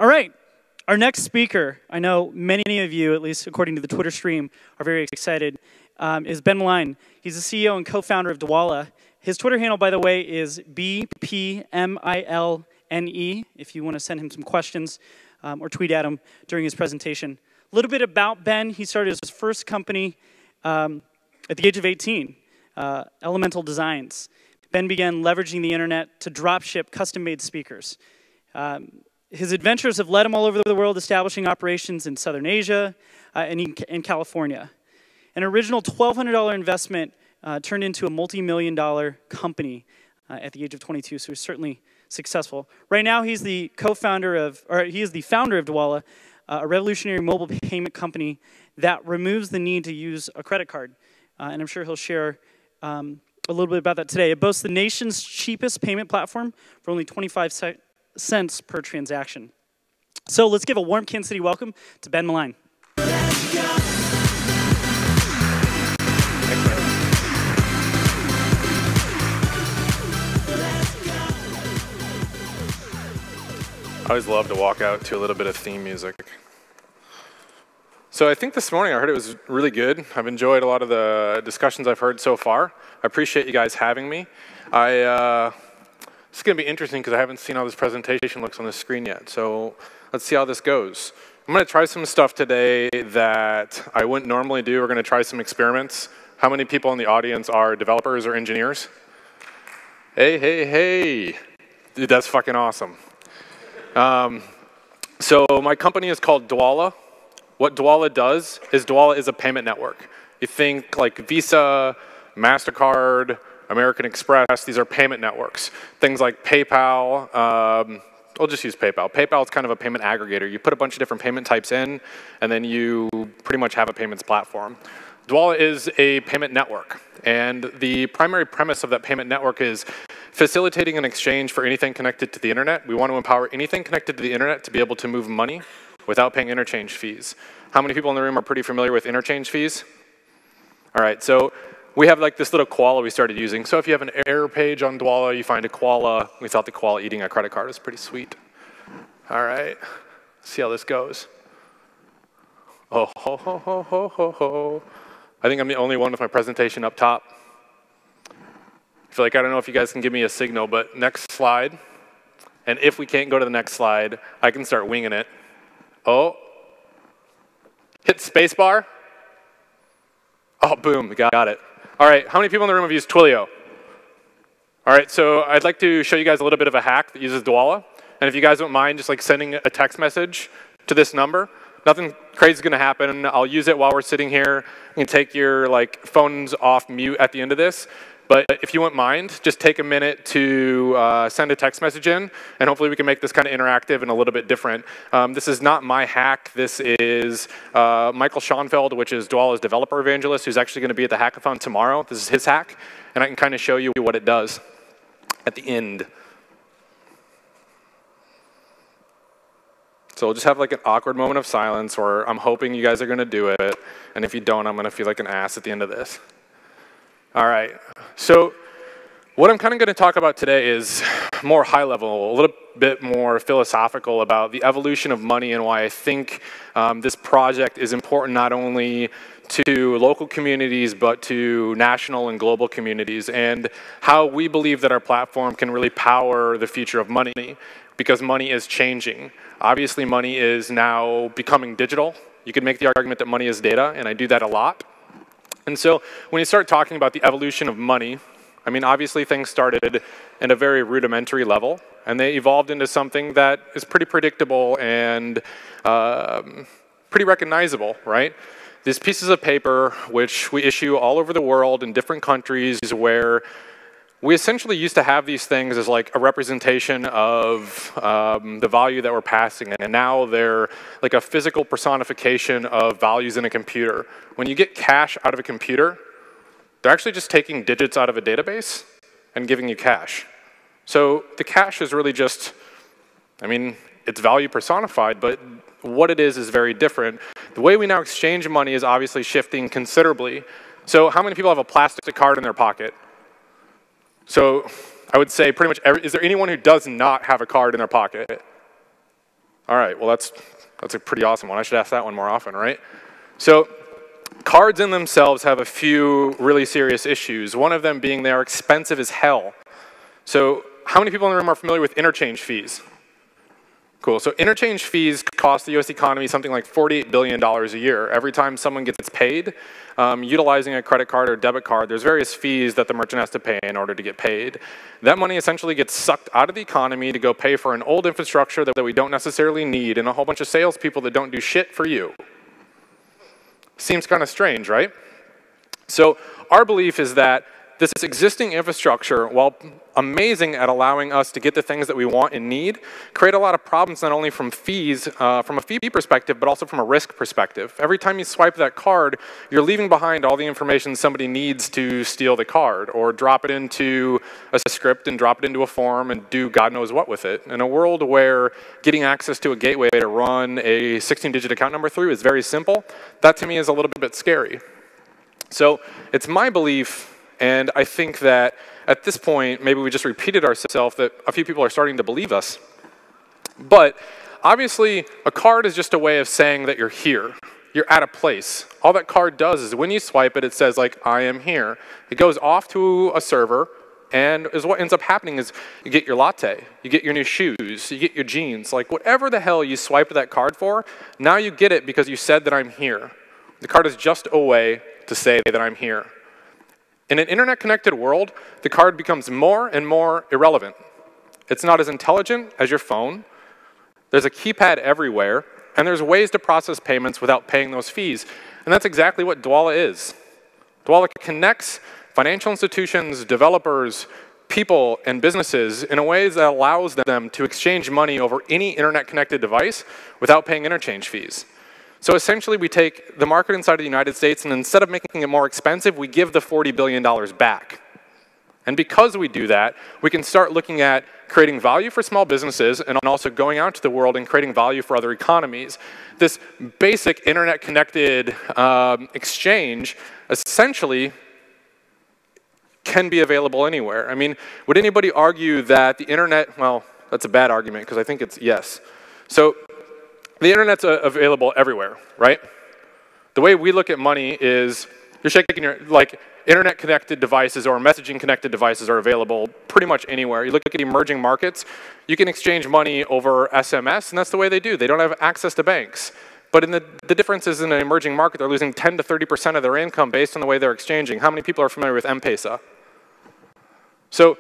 All right, our next speaker, I know many of you, at least according to the Twitter stream, are very excited, is Ben Milne. He's the CEO and co-founder of Dwala. His Twitter handle, by the way, is BPMILNE, if you want to send him some questions or tweet at him during his presentation. A little bit about Ben. He started his first company at the age of 18, Elemental Designs. Ben began leveraging the internet to dropship custom-made speakers. His adventures have led him all over the world, establishing operations in Southern Asia and in California. An original $1,200 investment turned into a multi-million-dollar company at the age of 22, so he's certainly successful. Right now, he's the founder of Dwolla, a revolutionary mobile payment company that removes the need to use a credit card. And I'm sure he'll share a little bit about that today. It boasts the nation's cheapest payment platform for only 25 cents per transaction. So let's give a warm Kansas City welcome to Ben Milne. I always love to walk out to a little bit of theme music. So I think this morning I heard it was really good. I've enjoyed a lot of the discussions I've heard so far. I appreciate you guys having me. It's going to be interesting because I haven't seen how this presentation looks on the screen yet. So let's see how this goes. I'm going to try some stuff today that I wouldn't normally do. We're going to try some experiments. How many people in the audience are developers or engineers? Hey. Dude, that's fucking awesome. So my company is called Dwolla. What Dwolla does is Dwolla is a payment network. You think like Visa, MasterCard, American Express, these are payment networks. Things like PayPal, I'll just use PayPal. PayPal is kind of a payment aggregator. You put a bunch of different payment types in, and then you pretty much have a payments platform. Dwolla is a payment network, and the primary premise of that payment network is facilitating an exchange for anything connected to the internet. We want to empower anything connected to the internet to be able to move money without paying interchange fees. How many people in the room are pretty familiar with interchange fees? All right, so we have like this little koala we started using. So if you have an error page on Dwolla, you find a koala. We thought the koala eating a credit card was pretty sweet. All right, let's see how this goes. Oh, ho, ho, ho, ho, ho, ho. I think I'm the only one with my presentation up top. I feel like I don't know if you guys can give me a signal, but next slide. And if we can't go to the next slide, I can start winging it. Oh, hit spacebar. Oh, boom, got it. All right, how many people in the room have used Twilio? All right, so I'd like to show you guys a little bit of a hack that uses Dwolla. And if you guys don't mind just like sending a text message to this number, nothing crazy is gonna happen. I'll use it while we're sitting here. You can take your like phones off mute at the end of this. But if you wouldn't mind, just take a minute to send a text message in, and hopefully we can make this kind of interactive and a little bit different. This is not my hack. This is Michael Schoenfeld, which is Dwolla's developer evangelist, who's actually going to be at the hackathon tomorrow. This is his hack, and I can kind of show you what it does at the end. So we'll just have like an awkward moment of silence where I'm hoping you guys are going to do it, and if you don't, I'm going to feel like an ass at the end of this. All right, so what I'm kind of going to talk about today is more high level, a little bit more philosophical about the evolution of money and why I think this project is important not only to local communities but to national and global communities, and how we believe that our platform can really power the future of money, because money is changing. Obviously, money is now becoming digital. You could make the argument that money is data, and I do that a lot. And so when you start talking about the evolution of money, I mean, obviously things started at a very rudimentary level, and they evolved into something that is pretty predictable and pretty recognizable, right? These pieces of paper, which we issue all over the world in different countries, where we essentially used to have these things as like a representation of the value that we're passing, and now they're like a physical personification of values in a computer. When you get cash out of a computer, they're actually just taking digits out of a database and giving you cash. So the cash is really just, I mean, it's value personified, but what it is very different. The way we now exchange money is obviously shifting considerably. So how many people have a plastic card in their pocket? So I would say pretty much is there anyone who does not have a card in their pocket? All right, well, that's a pretty awesome one. I should ask that one more often, right? So cards in themselves have a few really serious issues, one of them being they are expensive as hell. So how many people in the room are familiar with interchange fees? Cool, so interchange fees cost the US economy something like $48 billion a year. Every time someone gets paid, utilizing a credit card or debit card, there's various fees that the merchant has to pay in order to get paid. That money essentially gets sucked out of the economy to go pay for an old infrastructure that we don't necessarily need and a whole bunch of salespeople that don't do shit for you. Seems kind of strange, right? So our belief is that this existing infrastructure, while amazing at allowing us to get the things that we want and need, create a lot of problems not only from fees, from a fee perspective, but also from a risk perspective. Every time you swipe that card, you're leaving behind all the information somebody needs to steal the card, or drop it into a script and drop it into a form and do God knows what with it. In a world where getting access to a gateway to run a 16-digit account number through is very simple, that to me is a little bit scary. So it's my belief, and I think that at this point, maybe we just repeated ourselves, that a few people are starting to believe us. But obviously, a card is just a way of saying that you're here. You're at a place. All that card does is when you swipe it, it says like, I am here. It goes off to a server, and what ends up happening is you get your latte, you get your new shoes, you get your jeans, like whatever the hell you swiped that card for, now you get it because you said that I'm here. The card is just a way to say that I'm here. In an internet-connected world, the card becomes more and more irrelevant. It's not as intelligent as your phone. There's a keypad everywhere, and there's ways to process payments without paying those fees. And that's exactly what Dwolla is. Dwolla connects financial institutions, developers, people, and businesses in a way that allows them to exchange money over any internet-connected device without paying interchange fees. So essentially, we take the market inside of the United States, and instead of making it more expensive, we give the $40 billion back. And because we do that, we can start looking at creating value for small businesses and also going out to the world and creating value for other economies. This basic internet-connected exchange essentially can be available anywhere. I mean, would anybody argue that the internet, well, that's a bad argument because I think it's yes. So the internet's available everywhere, right? The way we look at money is you're shaking your, like, internet-connected devices or messaging-connected devices are available pretty much anywhere. You look at emerging markets, you can exchange money over SMS, and that's the way they do. They don't have access to banks. But in the difference is in an emerging market, they're losing 10 to 30% of their income based on the way they're exchanging. How many people are familiar with M-Pesa? So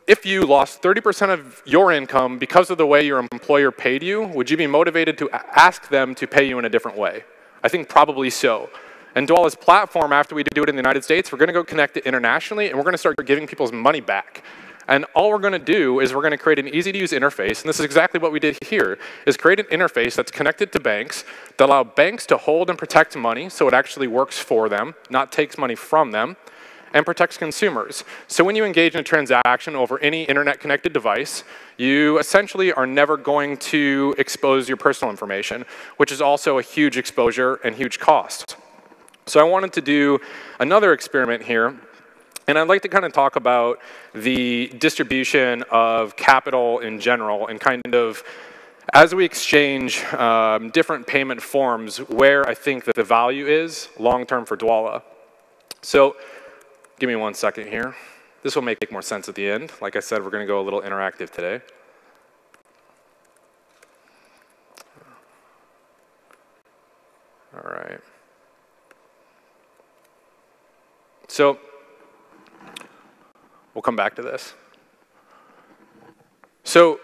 if you lost 30% of your income because of the way your employer paid you, would you be motivated to ask them to pay you in a different way? I think probably so. And Dwolla's platform, after we do it in the United States, we're going to go connect it internationally, and we're going to start giving people's money back. And all we're going to do is we're going to create an easy-to-use interface, and this is exactly what we did here, is create an interface that's connected to banks that allow banks to hold and protect money so it actually works for them, not takes money from them, and protects consumers. So when you engage in a transaction over any internet-connected device, you essentially are never going to expose your personal information, which is also a huge exposure and huge cost. So I wanted to do another experiment here, and I'd like to kind of talk about the distribution of capital in general and kind of, as we exchange different payment forms, where I think that the value is long-term for Dwolla. So give me 1 second here. This will make more sense at the end. Like I said, we're going to go a little interactive today. All right. So we'll come back to this. So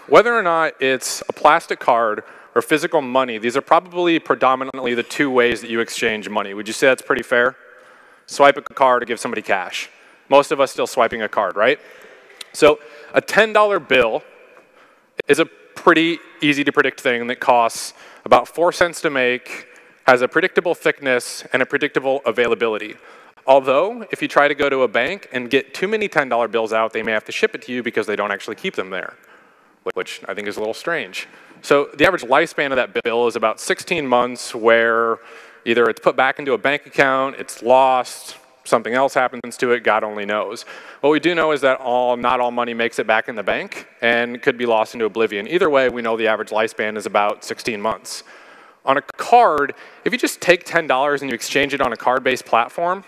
whether or not it's a plastic card or physical money, these are probably predominantly the two ways that you exchange money. Would you say that's pretty fair? Swipe a card to give somebody cash. Most of us still swiping a card, right? So a $10 bill is a pretty easy to predict thing that costs about 4 cents to make, has a predictable thickness, and a predictable availability. Although, if you try to go to a bank and get too many $10 bills out, they may have to ship it to you because they don't actually keep them there, which I think is a little strange. So the average lifespan of that bill is about 16 months, where either it's put back into a bank account, it's lost, Something else happens to it, God only knows. What we do know is that not all money makes it back in the bank and could be lost into oblivion. Either way, we know the average lifespan is about 16 months. On a card, if you just take $10 and you exchange it on a card-based platform,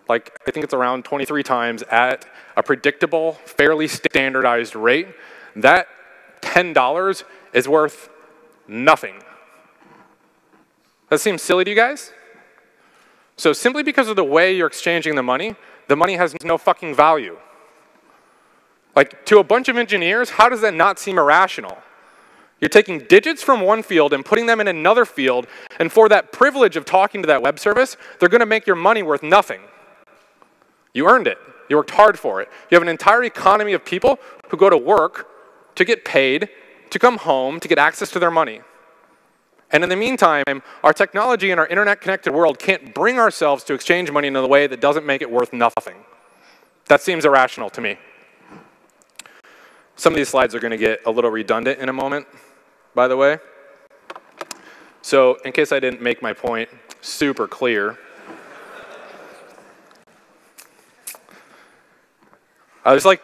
like I think it's around 23 times at a predictable, fairly standardized rate, that $10 is worth nothing. That seems silly to you guys? So simply because of the way you're exchanging the money has no fucking value. Like, to a bunch of engineers, how does that not seem irrational? You're taking digits from one field and putting them in another field, and for that privilege of talking to that web service, they're going to make your money worth nothing. You earned it. You worked hard for it. You have an entire economy of people who go to work to get paid, to come home, to get access to their money. And in the meantime, our technology and our internet-connected world can't bring ourselves to exchange money in a way that doesn't make it worth nothing. That seems irrational to me. Some of these slides are going to get a little redundant in a moment, by the way. So in case I didn't make my point super clear, I was like,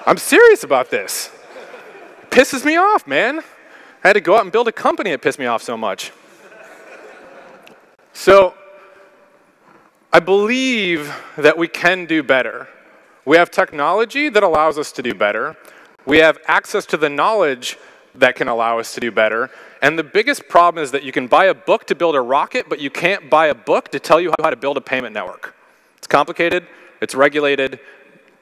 I'm serious about this. It pisses me off, man. I had to go out and build a company that pissed me off so much. So I believe that we can do better. We have technology that allows us to do better. We have access to the knowledge that can allow us to do better. And the biggest problem is that you can buy a book to build a rocket, but you can't buy a book to tell you how to build a payment network. It's complicated. It's regulated.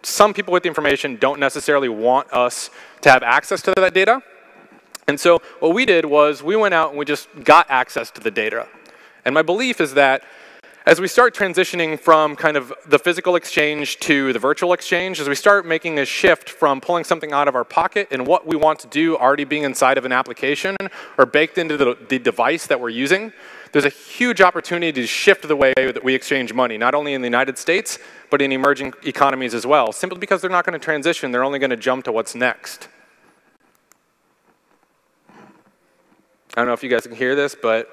Some people with the information don't necessarily want us to have access to that data. And so what we did was we went out and we just got access to the data. And my belief is that as we start transitioning from kind of the physical exchange to the virtual exchange, as we start making a shift from pulling something out of our pocket and what we want to do already being inside of an application or baked into the device that we're using, there's a huge opportunity to shift the way that we exchange money, not only in the United States, but in emerging economies as well, simply because they're not going to transition, they're only going to jump to what's next. I don't know if you guys can hear this, but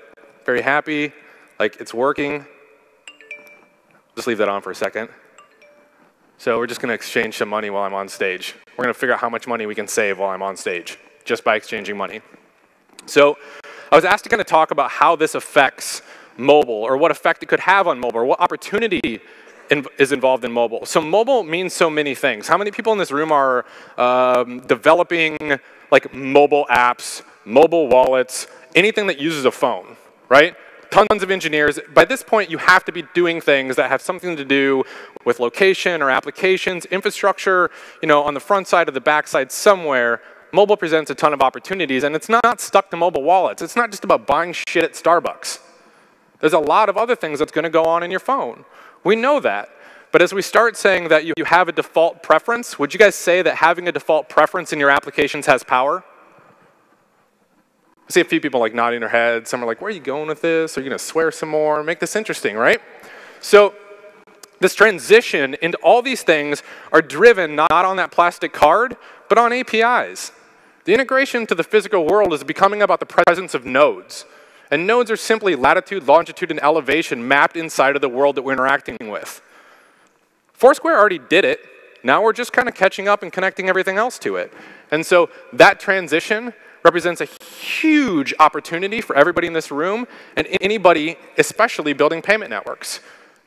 very happy, like it's working. Just leave that on for a second. So we're just going to exchange some money while I'm on stage. We're going to figure out how much money we can save while I'm on stage, just by exchanging money. So I was asked to kind of talk about how this affects mobile, or what effect it could have on mobile, or what opportunity is involved in mobile. So mobile means so many things. How many people in this room are developing like mobile apps, mobile wallets, anything that uses a phone, right? Tons of engineers. By this point, you have to be doing things that have something to do with location or applications, infrastructure, you know, on the front side or the back side somewhere. Mobile presents a ton of opportunities, and it's not stuck to mobile wallets. It's not just about buying shit at Starbucks. There's a lot of other things that's going to go on in your phone. We know that. But as we start saying that you have a default preference, would you guys say that having a default preference in your applications has power? I see a few people like nodding their heads. Some are like, where are you going with this? Are you going to swear some more? Make this interesting, right? So this transition into all these things are driven not on that plastic card, but on APIs. The integration to the physical world is becoming about the presence of nodes. And nodes are simply latitude, longitude, and elevation mapped inside of the world that we're interacting with. Foursquare already did it. Now we're just kind of catching up and connecting everything else to it. And so that transition represents a huge opportunity for everybody in this room and anybody, especially building payment networks,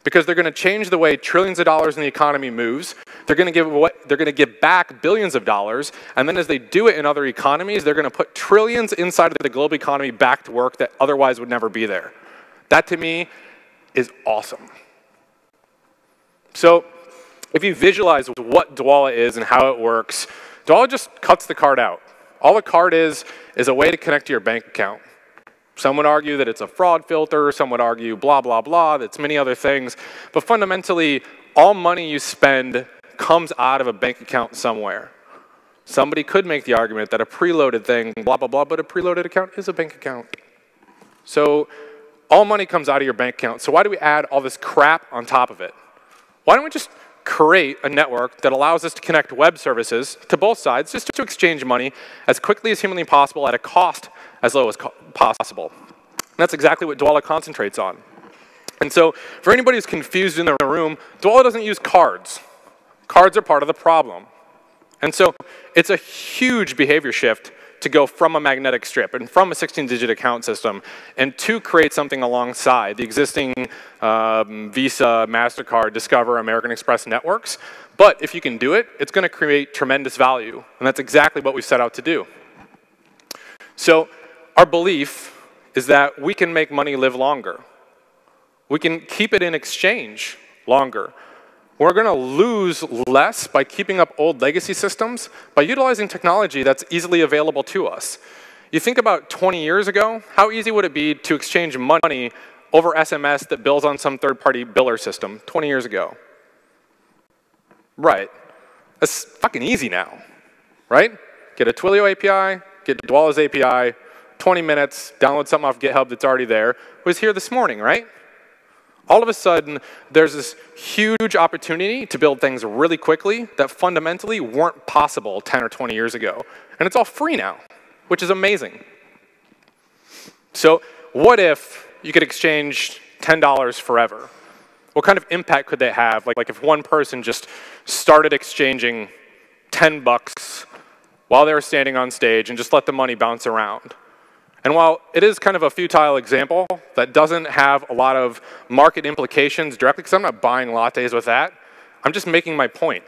because they're going to change the way trillions of dollars in the economy moves. They're going to give back billions of dollars, and then as they do it in other economies, they're going to put trillions inside of the global economy back to work that otherwise would never be there. That to me is awesome. So if you visualize what Dwolla is and how it works, Dwolla just cuts the card out. All a card is a way to connect to your bank account. Some would argue that it's a fraud filter. Some would argue blah, blah, blah. That's many other things. But fundamentally, all money you spend comes out of a bank account somewhere. Somebody could make the argument that a preloaded thing, blah, blah, blah, but a preloaded account is a bank account. So all money comes out of your bank account. So why do we add all this crap on top of it? Why don't we just create a network that allows us to connect web services to both sides just to exchange money as quickly as humanly possible at a cost as low as possible. And that's exactly what Dwala concentrates on. And so for anybody who's confused in the room, Dwolla doesn't use cards. Cards are part of the problem. And so it's a huge behavior shift to go from a magnetic strip and from a 16-digit account system and to create something alongside the existing Visa, MasterCard, Discover, American Express networks. But if you can do it, it's going to create tremendous value. And that's exactly what we set out to do. So our belief is that we can make money live longer. We can keep it in exchange longer. We're going to lose less by keeping up old legacy systems by utilizing technology that's easily available to us. You think about 20 years ago, how easy would it be to exchange money over SMS that bills on some third-party biller system 20 years ago? Right. That's fucking easy now, right? Get a Twilio API, get Dwolla's API, 20 minutes, download something off GitHub that's already there. It was here this morning, right? All of a sudden, there's this huge opportunity to build things really quickly that fundamentally weren't possible 10 or 20 years ago. And it's all free now, which is amazing. So what if you could exchange $10 forever? What kind of impact could that have? Like if one person just started exchanging 10 bucks while they were standing on stage and just let the money bounce around. And while it is kind of a futile example that doesn't have a lot of market implications directly, because I'm not buying lattes with that, I'm just making my point.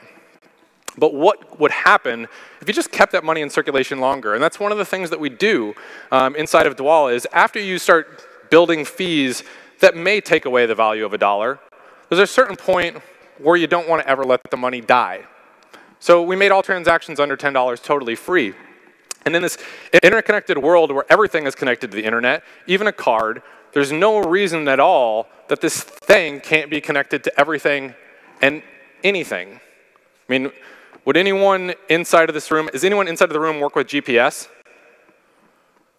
But what would happen if you just kept that money in circulation longer? And that's one of the things that we do inside of Dwolla is after you start building fees that may take away the value of a dollar, there's a certain point where you don't want to ever let the money die. So we made all transactions under $10 totally free. And in this interconnected world where everything is connected to the internet, even a card, there's no reason at all that this thing can't be connected to everything and anything. I mean, would anyone inside of this room, does anyone inside of the room work with GPS?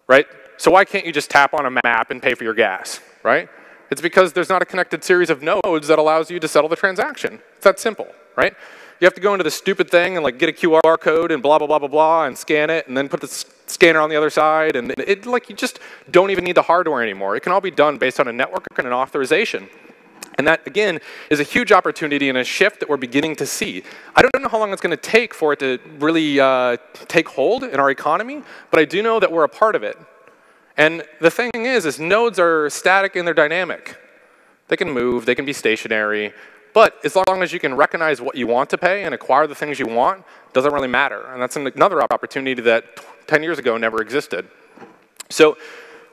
Right? So why can't you just tap on a map and pay for your gas, right? It's because there's not a connected series of nodes that allows you to settle the transaction. It's that simple, right? You have to go into this stupid thing and like get a QR code and blah, blah, blah, blah, blah, and scan it, and then put the scanner on the other side, and like you just don't even need the hardware anymore. It can all be done based on a network and an authorization. And that, again, is a huge opportunity and a shift that we're beginning to see. I don't know how long it's going to take for it to really take hold in our economy, but I do know that we're a part of it. And the thing is nodes are static and they're dynamic. They can move, they can be stationary, but as long as you can recognize what you want to pay and acquire the things you want, doesn't really matter. And that's another opportunity that 10 years ago never existed. So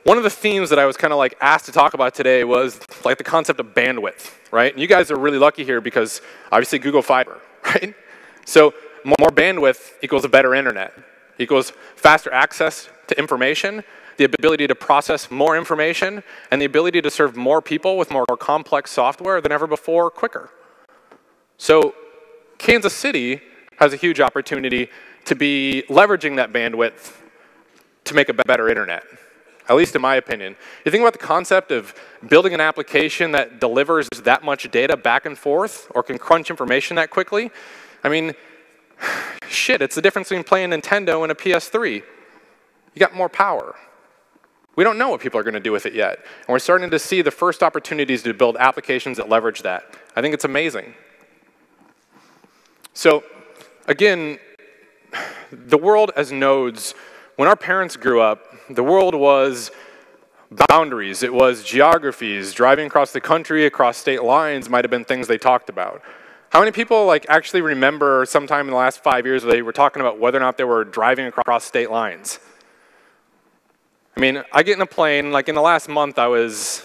one of the themes that I was kind of like asked to talk about today was like the concept of bandwidth, right? And you guys are really lucky here because obviously Google Fiber, right? So more bandwidth equals a better internet, equals faster access to information, the ability to process more information, and the ability to serve more people with more complex software than ever before quicker. So Kansas City has a huge opportunity to be leveraging that bandwidth to make a better internet, at least in my opinion. You think about the concept of building an application that delivers that much data back and forth or can crunch information that quickly. I mean, shit, it's the difference between playing Nintendo and a PS3. You got more power. We don't know what people are going to do with it yet. And we're starting to see the first opportunities to build applications that leverage that. I think it's amazing. So again, the world as nodes, when our parents grew up, the world was boundaries. It was geographies. Driving across the country, across state lines might have been things they talked about. How many people like actually remember sometime in the last 5 years they were talking about whether or not they were driving across state lines? I mean, I get in a plane, like in the last month I was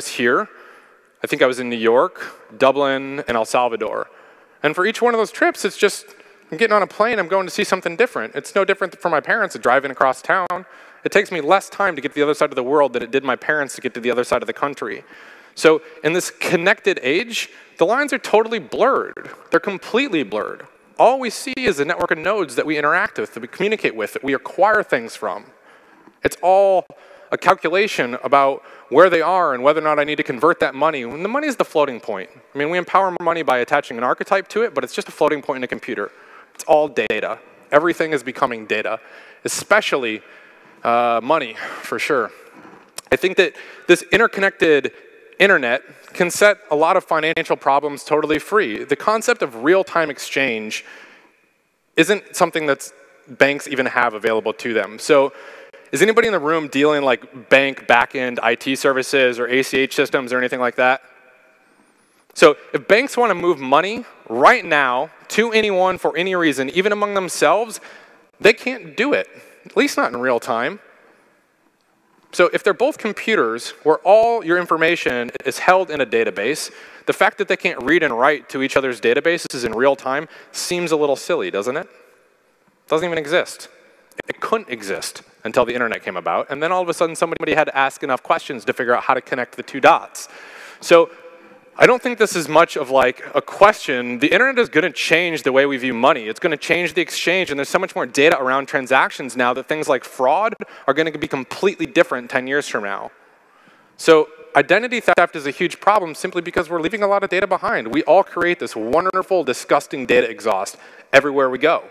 here. I think I was in New York, Dublin, and El Salvador. And for each one of those trips, it's just, I'm getting on a plane, I'm going to see something different. It's no different for my parents driving across town. It takes me less time to get to the other side of the world than it did my parents to get to the other side of the country. So in this connected age, the lines are totally blurred. They're completely blurred. All we see is a network of nodes that we interact with, that we communicate with, that we acquire things from. It's all a calculation about where they are and whether or not I need to convert that money. And the money is the floating point. I mean, we empower money by attaching an archetype to it, but it's just a floating point in a computer. It's all data. Everything is becoming data, especially money, for sure. I think that this interconnected internet can set a lot of financial problems totally free. The concept of real-time exchange isn't something that banks even have available to them. So is anybody in the room dealing like bank back-end IT services or ACH systems or anything like that? So if banks want to move money right now to anyone for any reason, even among themselves, they can't do it, at least not in real time. So if they're both computers where all your information is held in a database, the fact that they can't read and write to each other's databases in real time seems a little silly, doesn't it? It doesn't even exist. It couldn't exist until the internet came about, and then all of a sudden somebody had to ask enough questions to figure out how to connect the two dots. So I don't think this is much of like a question. The internet is going to change the way we view money. It's going to change the exchange, and there's so much more data around transactions now that things like fraud are going to be completely different 10 years from now. So identity theft is a huge problem simply because we're leaving a lot of data behind. We all create this wonderful, disgusting data exhaust everywhere we go.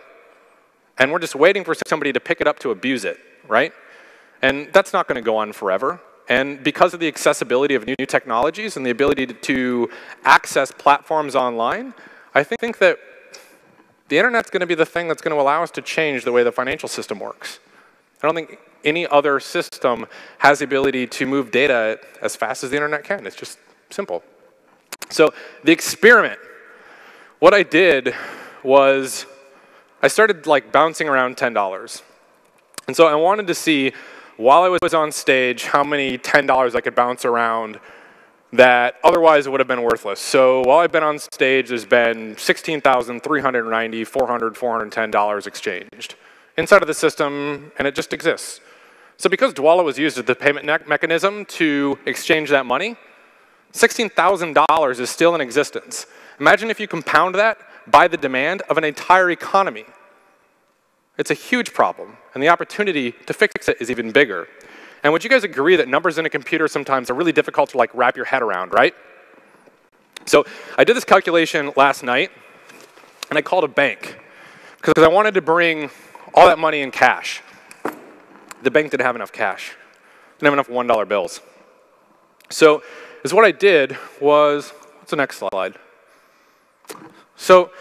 And we're just waiting for somebody to pick it up to abuse it, right? And that's not going to go on forever. And because of the accessibility of new technologies and the ability to access platforms online, I think that the internet's going to be the thing that's going to allow us to change the way the financial system works. I don't think any other system has the ability to move data as fast as the internet can. It's just simple. So the experiment, what I did was I started like bouncing around $10. And so I wanted to see, while I was on stage, how many $10 I could bounce around that otherwise would have been worthless. So while I've been on stage, there's been $16,390, $400, $410 exchanged inside of the system, and it just exists. So because Dwolla was used as the payment mechanism to exchange that money, $16,000 is still in existence. Imagine if you compound that by the demand of an entire economy. It's a huge problem, and the opportunity to fix it is even bigger. And would you guys agree that numbers in a computer sometimes are really difficult to like wrap your head around, right? So I did this calculation last night, and I called a bank because I wanted to bring all that money in cash. The bank didn't have enough cash. Didn't have enough $1 bills. So what I did was, what's the next slide? So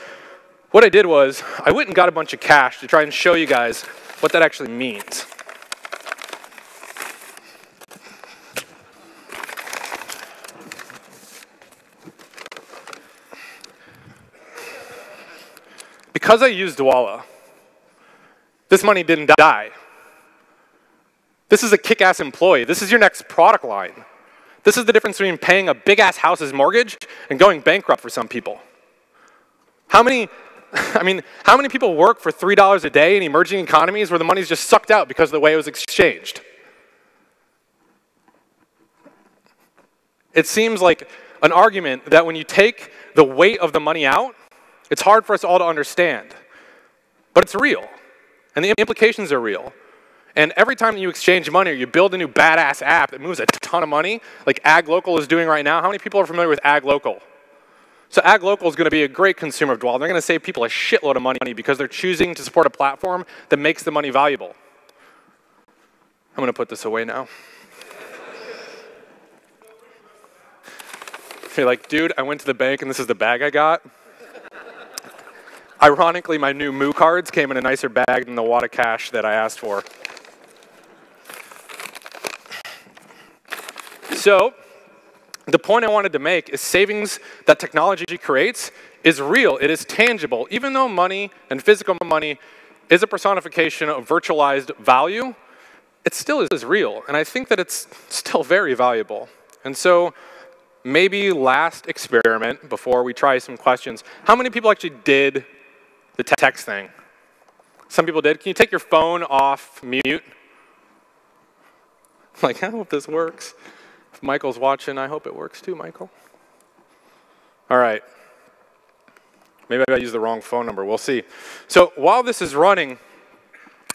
what I did was I went and got a bunch of cash to try and show you guys what that actually means. Because I used Dwolla, this money didn't die. This is a kick-ass employee. This is your next product line. This is the difference between paying a big-ass house's mortgage and going bankrupt for some people. How many people work for $3 a day in emerging economies where the money's just sucked out because of the way it was exchanged? It seems like an argument that when you take the weight of the money out, it's hard for us all to understand. But it's real, and the implications are real. And every time you exchange money or you build a new badass app that moves a ton of money, like AgLocal is doing right now, how many people are familiar with AgLocal? So AgLocal is going to be a great consumer of Dwolla. They're going to save people a shitload of money because they're choosing to support a platform that makes the money valuable. I'm going to put this away now. You're like, dude, I went to the bank and this is the bag I got. Ironically, my new Moo cards came in a nicer bag than the wad of cash that I asked for. So the point I wanted to make is savings that technology creates is real. It is tangible. Even though money and physical money is a personification of virtualized value, it still is real. And I think that it's still very valuable. And so maybe last experiment before we try some questions. How many people actually did the text thing? Some people did. Can you take your phone off mute? Like, I hope this works. If Michael's watching, I hope it works too, Michael. All right. Maybe I used the wrong phone number. We'll see. So while this is running,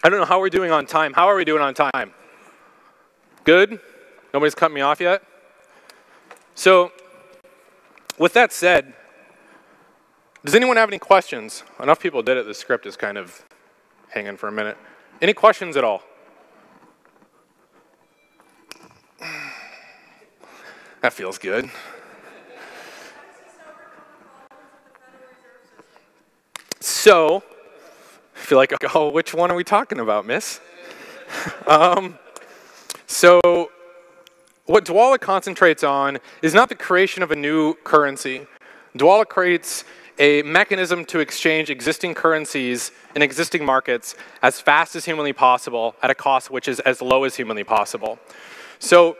I don't know how we're doing on time. How are we doing on time? Good? Nobody's cut me off yet? So with that said, does anyone have any questions? Enough people did it. The script is kind of hanging for a minute. Any questions at all? That feels good. So, I feel like, oh, which one are we talking about, miss? So, what Dwolla concentrates on is not the creation of a new currency. Dwolla creates a mechanism to exchange existing currencies in existing markets as fast as humanly possible at a cost which is as low as humanly possible. So,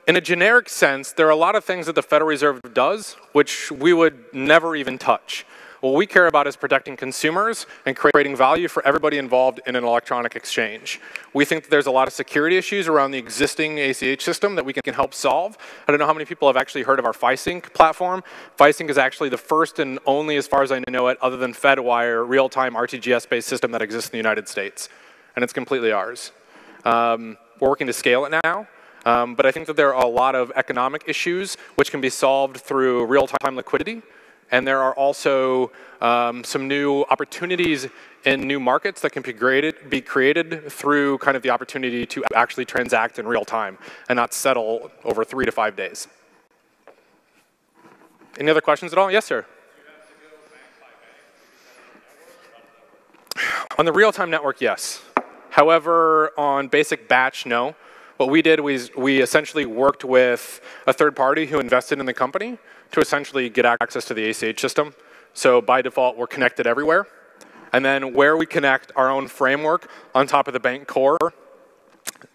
in a generic sense, there are a lot of things that the Federal Reserve does which we would never even touch. What we care about is protecting consumers and creating value for everybody involved in an electronic exchange. We think that there's a lot of security issues around the existing ACH system that we can help solve. I don't know how many people have actually heard of our FiSync platform. FiSync is actually the first and only, as far as I know it, other than FedWire, real-time RTGS-based system that exists in the United States. And it's completely ours. We're working to scale it now. But I think that there are a lot of economic issues which can be solved through real-time liquidity. And there are also some new opportunities in new markets that can be created through kind of the opportunity to actually transact in real time and not settle over 3 to 5 days. Any other questions at all? Yes, sir. On the real-time network, yes. However, on basic batch, no. What we did was we essentially worked with a third party who invested in the company to essentially get access to the ACH system. So by default, we're connected everywhere. And then where we connect our own framework on top of the bank core,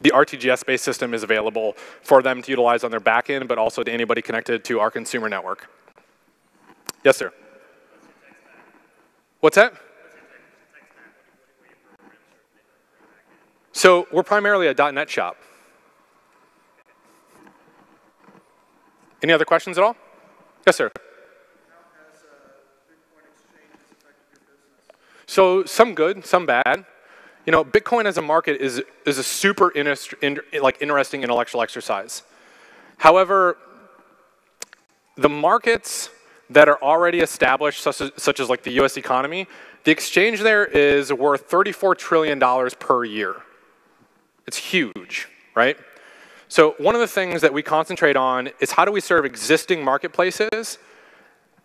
the RTGS-based system is available for them to utilize on their backend, but also to anybody connected to our consumer network. Yes, sir. What's that? So we're primarily a .NET shop. Any other questions at all? Yes, sir. How has Bitcoin exchanges affected your business? So some good, some bad. You know, Bitcoin as a market is a super interesting intellectual exercise. However, the markets that are already established, such as like the US economy, the exchange there is worth $34 trillion per year. It's huge, right? So one of the things that we concentrate on is how do we serve existing marketplaces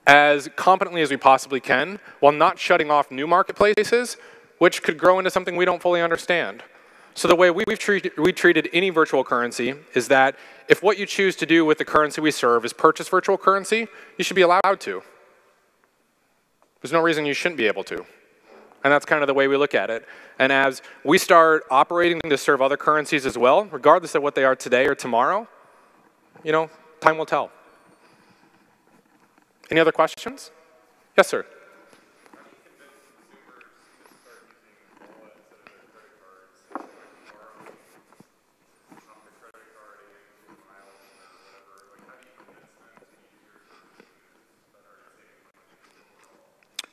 as competently as we possibly can while not shutting off new marketplaces, which could grow into something we don't fully understand. So the way we treated any virtual currency is that if what you choose to do with the currency we serve is purchase virtual currency, you should be allowed to. There's no reason you shouldn't be able to. And that's kind of the way we look at it. And as we start operating to serve other currencies as well, regardless of what they are today or tomorrow, you know, time will tell. Any other questions? Yes, sir.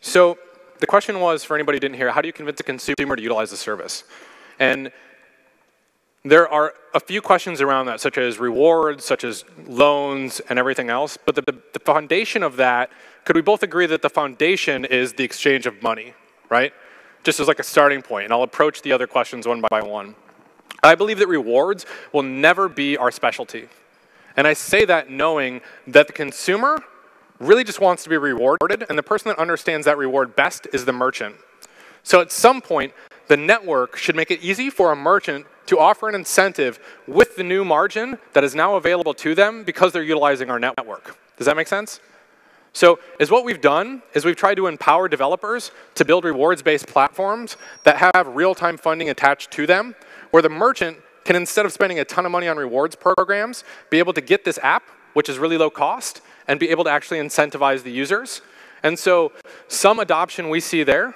So the question was, for anybody who didn't hear, how do you convince a consumer to utilize the service? And there are a few questions around that, such as rewards, such as loans, and everything else. But the foundation of that, could we both agree that the foundation is the exchange of money, right? Just as like a starting point, and I'll approach the other questions one by one. I believe that rewards will never be our specialty. And I say that knowing that the consumer really just wants to be rewarded, and the person that understands that reward best is the merchant. So at some point, the network should make it easy for a merchant to offer an incentive with the new margin that is now available to them because they're utilizing our network. Does that make sense? So what we've done is we've tried to empower developers to build rewards-based platforms that have real-time funding attached to them, where the merchant can, instead of spending a ton of money on rewards programs, be able to get this app, which is really low cost, and be able to actually incentivize the users. And so some adoption we see there,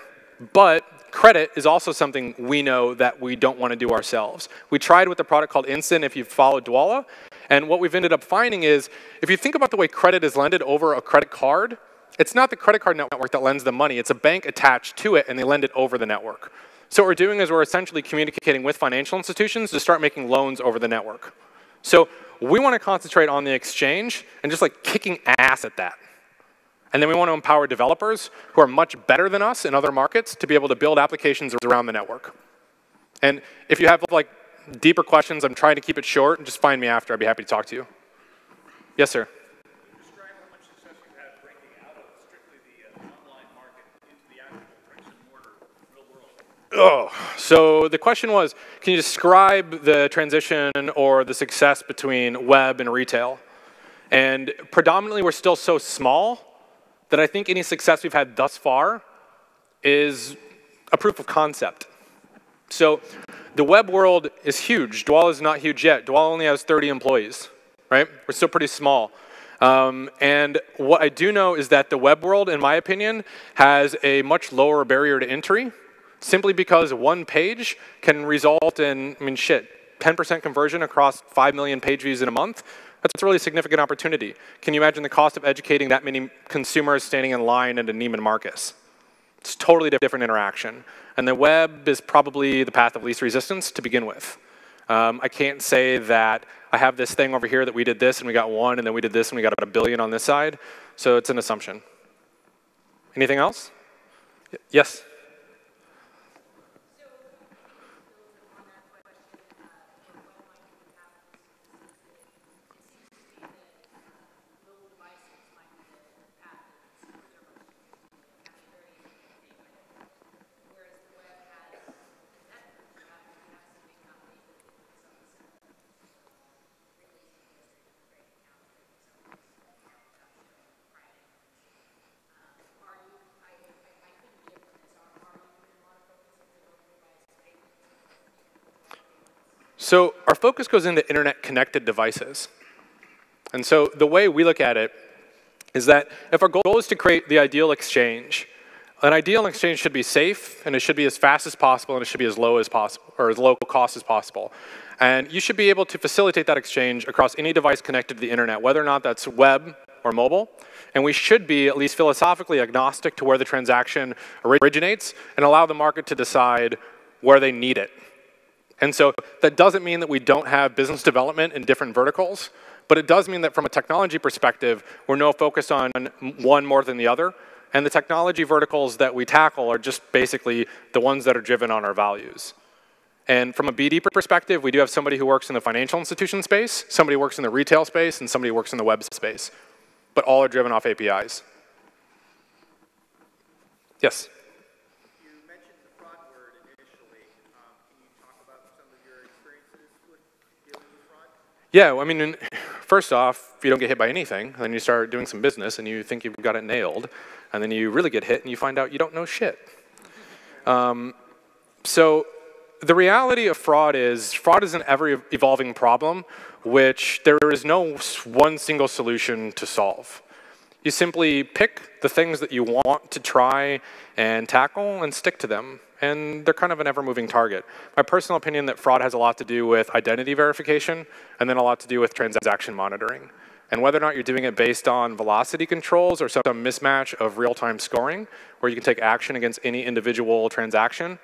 but credit is also something we know that we don't want to do ourselves. We tried with a product called Instant, if you've followed Dwala, and what we've ended up finding is, if you think about the way credit is lended over a credit card, it's not the credit card network that lends the money, it's a bank attached to it, and they lend it over the network. So what we're doing is we're essentially communicating with financial institutions to start making loans over the network. So we want to concentrate on the exchange and just like kicking ass at that. And then we want to empower developers who are much better than us in other markets to be able to build applications around the network. And if you have like deeper questions, I'm trying to keep it short, just find me after. I'd be happy to talk to you. Yes, sir. Describe how much success you've had breaking out of strictly the online market into the actual bricks and mortar real world. Oh, so the question was, can you describe the transition or the success between web and retail? And predominantly, we're still so small that I think any success we've had thus far is a proof of concept. So the web world is huge. Dwala is not huge yet. Dwala only has 30 employees, right? We're still pretty small. And what I do know is that the web world, in my opinion, has a much lower barrier to entry, simply because one page can result in, 10% conversion across 5 million page views in a month. That's a really significant opportunity. Can you imagine the cost of educating that many consumers standing in line at a Neiman Marcus? It's a totally different interaction. And the web is probably the path of least resistance to begin with. I can't say that I have this thing over here that we did this and we got 1, and then we did this and we got about 1 billion on this side. So it's an assumption. Anything else? Yes? So our focus goes into internet-connected devices. And so the way we look at it is that if our goal is to create the ideal exchange, an ideal exchange should be safe, and it should be as fast as possible, and it should be as low as possible, or as low cost as possible. And you should be able to facilitate that exchange across any device connected to the internet, whether or not that's web or mobile. And we should be at least philosophically agnostic to where the transaction originates and allow the market to decide where they need it. And so that doesn't mean that we don't have business development in different verticals, but it does mean that from a technology perspective, we're no focused on one more than the other. And the technology verticals that we tackle are just basically the ones that are driven on our values. And from a BD perspective, we do have somebody who works in the financial institution space, somebody who works in the retail space, and somebody who works in the web space. But all are driven off APIs. Yes? You mentioned the fraud word initially. Can you talk about some of your experiences with dealing with fraud? Yeah, I mean, first off, if you don't get hit by anything, then you start doing some business and you think you've got it nailed, and then you really get hit and you find out you don't know shit. So the reality of fraud is an ever-evolving problem, which there is no one single solution to solve. You simply pick the things that you want to try and tackle and stick to them. And they're kind of an ever-moving target. My personal opinion that fraud has a lot to do with identity verification and then a lot to do with transaction monitoring. And whether or not you're doing it based on velocity controls or some mismatch of real-time scoring where you can take action against any individual transaction,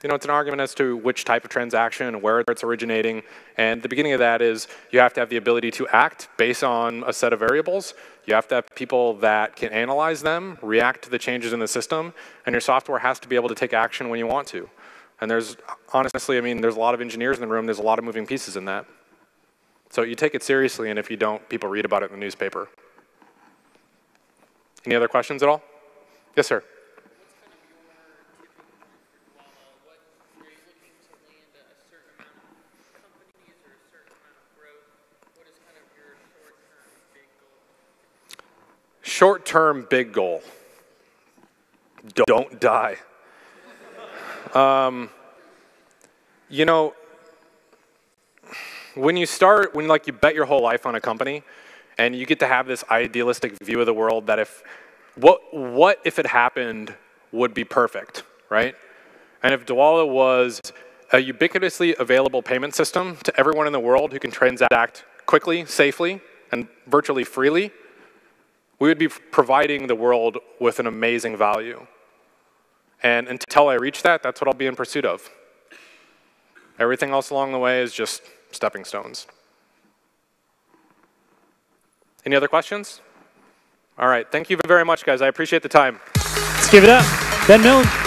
you know, it's an argument as to which type of transaction and where it's originating. And the beginning of that is you have to have the ability to act based on a set of variables. You have to have people that can analyze them, react to the changes in the system, and your software has to be able to take action when you want to. And there's, honestly, I mean, there's a lot of engineers in the room. There's a lot of moving pieces in that. So you take it seriously, and if you don't, people read about it in the newspaper. Any other questions at all? Yes, sir. Short-term big goal. Don't die. You know, when you bet your whole life on a company, and you get to have this idealistic view of the world that what if it happened would be perfect, right? And if Dwala was a ubiquitously available payment system to everyone in the world who can transact quickly, safely, and virtually freely, we would be providing the world with an amazing value. And until I reach that, that's what I'll be in pursuit of. Everything else along the way is just stepping stones. Any other questions? All right, thank you very much, guys. I appreciate the time. Let's give it up. Ben Milne.